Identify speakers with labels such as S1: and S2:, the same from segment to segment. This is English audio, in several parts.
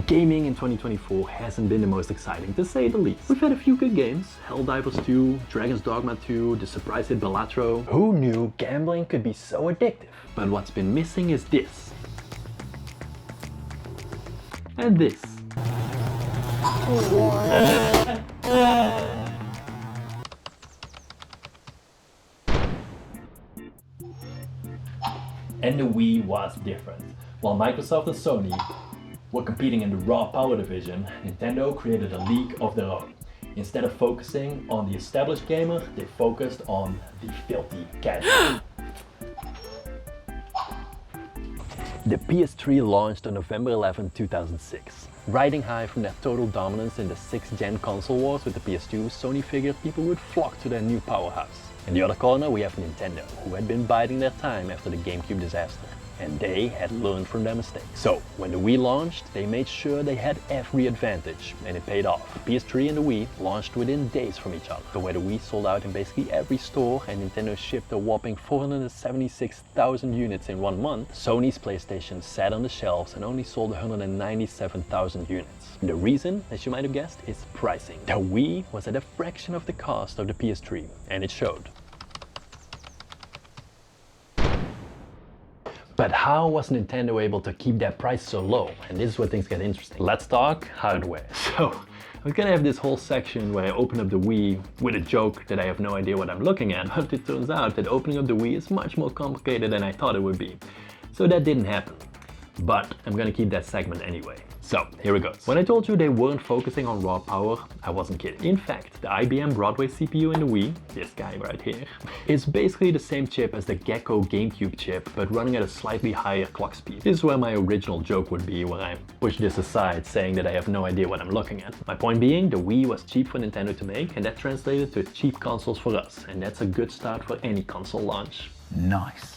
S1: Gaming in 2024 hasn't been the most exciting, to say the least. We've had a few good games, Helldivers 2, Dragon's Dogma 2, the surprise hit Balatro. Who knew gambling could be so addictive? But what's been missing is this. And this. And the Wii was different. While Microsoft and Sony were competing in the raw power division, Nintendo created a league of their own. Instead of focusing on the established gamer, they focused on the filthy casual. The PS3 launched on November 11, 2006. Riding high from their total dominance in the 6th-gen console wars with the PS2, Sony figured people would flock to their new powerhouse. In the other corner we have Nintendo, who had been biding their time after the GameCube disaster. And they had learned from their mistakes. So, when the Wii launched, they made sure they had every advantage, and it paid off. The PS3 and the Wii launched within days from each other. So where the Wii sold out in basically every store and Nintendo shipped a whopping 476,000 units in 1 month, Sony's PlayStation sat on the shelves and only sold 197,000 units. The reason, as you might have guessed, is pricing. The Wii was at a fraction of the cost of the PS3, and it showed. But how was Nintendo able to keep that price so low? And this is where things get interesting. Let's talk hardware. So, I'm gonna have this whole section where I open up the Wii with a joke that I have no idea what I'm looking at, but it turns out that opening up the Wii is much more complicated than I thought it would be. So that didn't happen. But I'm gonna keep that segment anyway. So, here it goes. When I told you they weren't focusing on raw power, I wasn't kidding. In fact, the IBM Broadway CPU in the Wii, this guy right here, is basically the same chip as the Gecko GameCube chip, but running at a slightly higher clock speed. This is where my original joke would be when I push this aside, saying that I have no idea what I'm looking at. My point being, the Wii was cheap for Nintendo to make, and that translated to cheap consoles for us, and that's a good start for any console launch.
S2: Nice.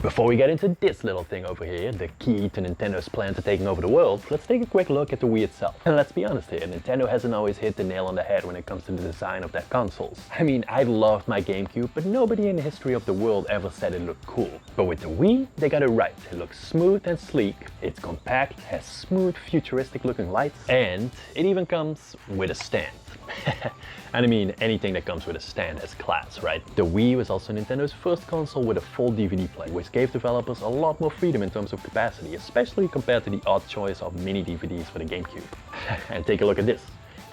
S1: Before we get into this little thing over here, the key to Nintendo's plan to taking over the world, let's take a quick look at the Wii itself. And let's be honest here, Nintendo hasn't always hit the nail on the head when it comes to the design of their consoles. I mean, I loved my GameCube, but nobody in the history of the world ever said it looked cool. But with the Wii, they got it right. It looks smooth and sleek, it's compact, has smooth futuristic looking lights, and it even comes with a stand. And I mean, anything that comes with a stand has class, right? The Wii was also Nintendo's first console with a full DVD player, which gave developers a lot more freedom in terms of capacity, especially compared to the odd choice of mini DVDs for the GameCube. And take a look at this.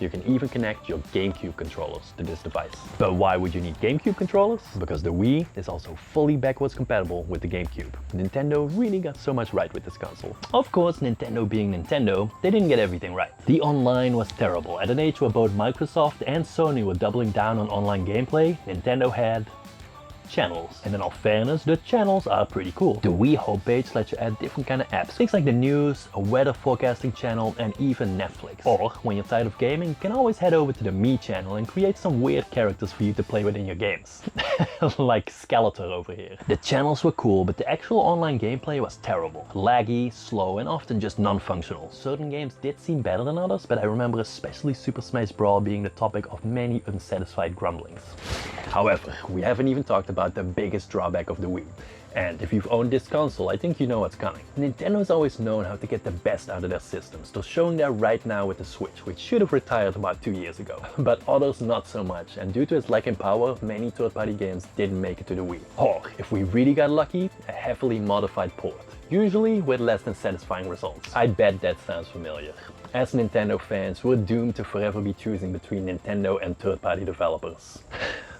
S1: You can even connect your GameCube controllers to this device. But why would you need GameCube controllers? Because the Wii is also fully backwards compatible with the GameCube. Nintendo really got so much right with this console. Of course, Nintendo being Nintendo, they didn't get everything right. The online was terrible. At an age where both Microsoft and Sony were doubling down on online gameplay, Nintendo had channels. And in all fairness, the channels are pretty cool. The Wii homepage lets you add different kind of apps. Things like the news, a weather forecasting channel, and even Netflix. Or, when you're tired of gaming, you can always head over to the Me channel and create some weird characters for you to play with in your games. Like Skeletor over here. The channels were cool, but the actual online gameplay was terrible. Laggy, slow, and often just non-functional. Certain games did seem better than others, but I remember especially Super Smash Bros. Being the topic of many unsatisfied grumblings. However, we haven't even talked about the biggest drawback of the Wii. And if you've owned this console, I think you know what's coming. Nintendo's always known how to get the best out of their systems. They're showing that right now with the Switch, which should have retired about 2 years ago. But others not so much, and due to its lack in power, many third-party games didn't make it to the Wii. Or, if we really got lucky, a heavily modified port. Usually with less than satisfying results. I bet that sounds familiar. As Nintendo fans, we're doomed to forever be choosing between Nintendo and third-party developers.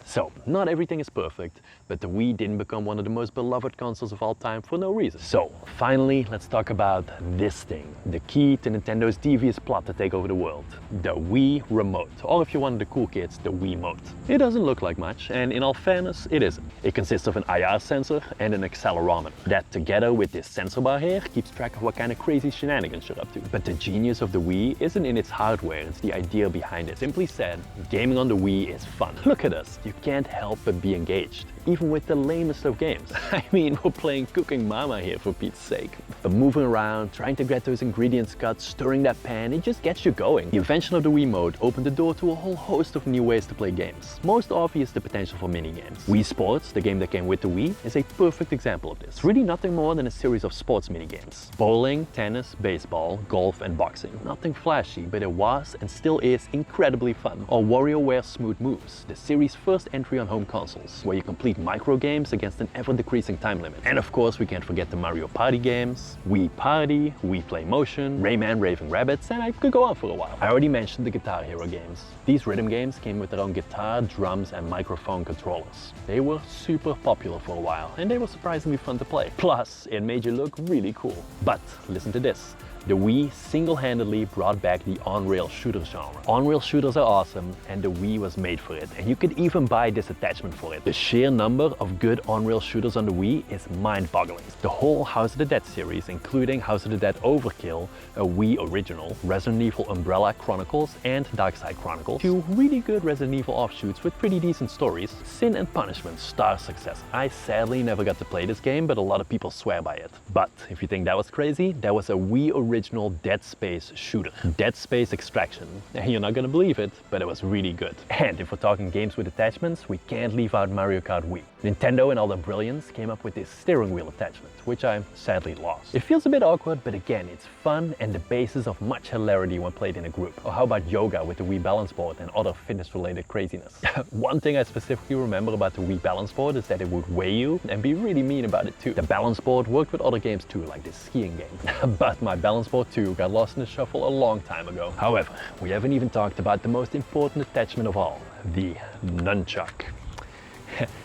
S1: So, not everything is perfect, but the Wii didn't become one of the most beloved consoles of all time for no reason. So, finally, let's talk about this thing. The key to Nintendo's devious plot to take over the world. The Wii Remote. Or if you're one of the cool kids, the Wiimote. It doesn't look like much, and in all fairness, it isn't. It consists of an IR sensor and an accelerometer. That, together with this sensor bar here, keeps track of what kind of crazy shenanigans you're up to. But the genius of the Wii isn't in its hardware, it's the idea behind it. Simply said, gaming on the Wii is fun. Look at us. You can't help but be engaged. even with the lamest of games. I mean, we're playing Cooking Mama here for Pete's sake. But moving around, trying to get those ingredients cut, stirring that pan, it just gets you going. The invention of the Wii mode opened the door to a whole host of new ways to play games. Most obvious, the potential for mini-games. Wii Sports, the game that came with the Wii, is a perfect example of this. It's really nothing more than a series of sports mini-games. Bowling, tennis, baseball, golf and boxing. Nothing flashy, but it was and still is incredibly fun. Or WarioWare Smooth Moves, the series' first entry on home consoles, where you complete micro games against an ever-decreasing time limit. And of course, we can't forget the Mario Party games, Wii Party, Wii Play Motion, Rayman Raving Rabbids, and I could go on for a while. I already mentioned the Guitar Hero games. These rhythm games came with their own guitar, drums, and microphone controllers. They were super popular for a while, and they were surprisingly fun to play. Plus, it made you look really cool. But listen to this. The Wii single-handedly brought back the on-rail shooter genre. On-rail shooters are awesome, and the Wii was made for it, and you could even buy this attachment for it. The sheer number of good on-rail shooters on the Wii is mind-boggling. The whole House of the Dead series, including House of the Dead Overkill, a Wii original, Resident Evil Umbrella Chronicles, and Darkside Chronicles, two really good Resident Evil offshoots with pretty decent stories. Sin and Punishment, star success. I sadly never got to play this game, but a lot of people swear by it. But if you think that was crazy, there was a Wii original Dead Space shooter, Dead Space Extraction. And you're not gonna believe it, but it was really good. And if we're talking games with attachments, we can't leave out Mario Kart Wii. Nintendo in all their brilliance came up with this steering wheel attachment, which I sadly lost. It feels a bit awkward, but again, it's fun and the basis of much hilarity when played in a group. Or how about yoga with the Wii balance board and other fitness-related craziness? One thing I specifically remember about the Wii balance board is that it would weigh you and be really mean about it too. The balance board worked with other games too, like this skiing game. But my balance board too got lost in the shuffle a long time ago. However, we haven't even talked about the most important attachment of all, the nunchuck.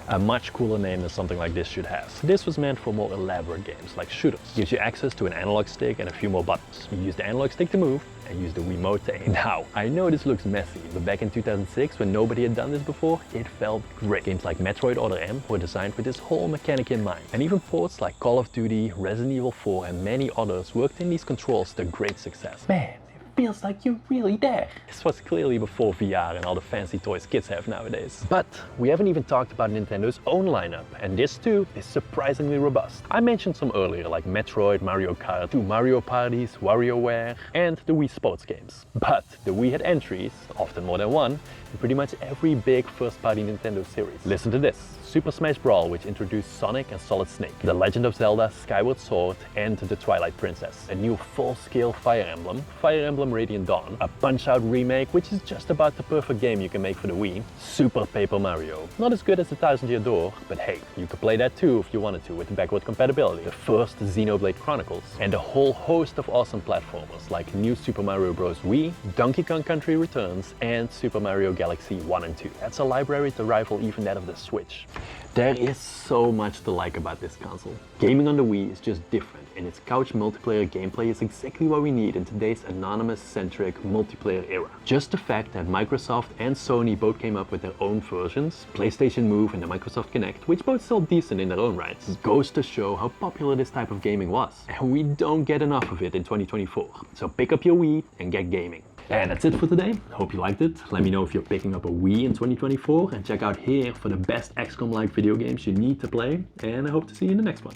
S1: A much cooler name than something like this should have. This was meant for more elaborate games like shooters. Gives you access to an analog stick and a few more buttons. You use the analog stick to move and use the Wiimote to aim. Now, I know this looks messy, but back in 2006, when nobody had done this before, it felt great. Games like Metroid Other M were designed with this whole mechanic in mind. And even ports like Call of Duty, Resident Evil 4 and many others worked in these controls to great success. Man, feels like you're really there. This was clearly before VR and all the fancy toys kids have nowadays. But we haven't even talked about Nintendo's own lineup, and this too is surprisingly robust. I mentioned some earlier, like Metroid, Mario Kart, two Mario Parties, WarioWare, and the Wii Sports games. But the Wii had entries, often more than one, in pretty much every big first-party Nintendo series. Listen to this. Super Smash Bros., which introduced Sonic and Solid Snake, The Legend of Zelda Skyward Sword, and The Twilight Princess, a new full-scale Fire Emblem Radiant Dawn, a Punch-Out remake, which is just about the perfect game you can make for the Wii, Super Paper Mario. Not as good as the Thousand Year Door, but hey, you could play that too if you wanted to with backward compatibility, the first Xenoblade Chronicles, and a whole host of awesome platformers like New Super Mario Bros. Wii, Donkey Kong Country Returns, and Super Mario Galaxy 1 and 2. That's a library to rival even that of the Switch. There is so much to like about this console. Gaming on the Wii is just different, and its couch multiplayer gameplay is exactly what we need in today's anonymous-centric multiplayer era. Just the fact that Microsoft and Sony both came up with their own versions, PlayStation Move and the Microsoft Kinect, which both sell decent in their own rights, goes to show how popular this type of gaming was. And we don't get enough of it in 2024. So pick up your Wii and get gaming. And that's it for today. Hope you liked it. Let me know if you're picking up a Wii in 2024, and check out here for the best XCOM-like video games you need to play. And I hope to see you in the next one.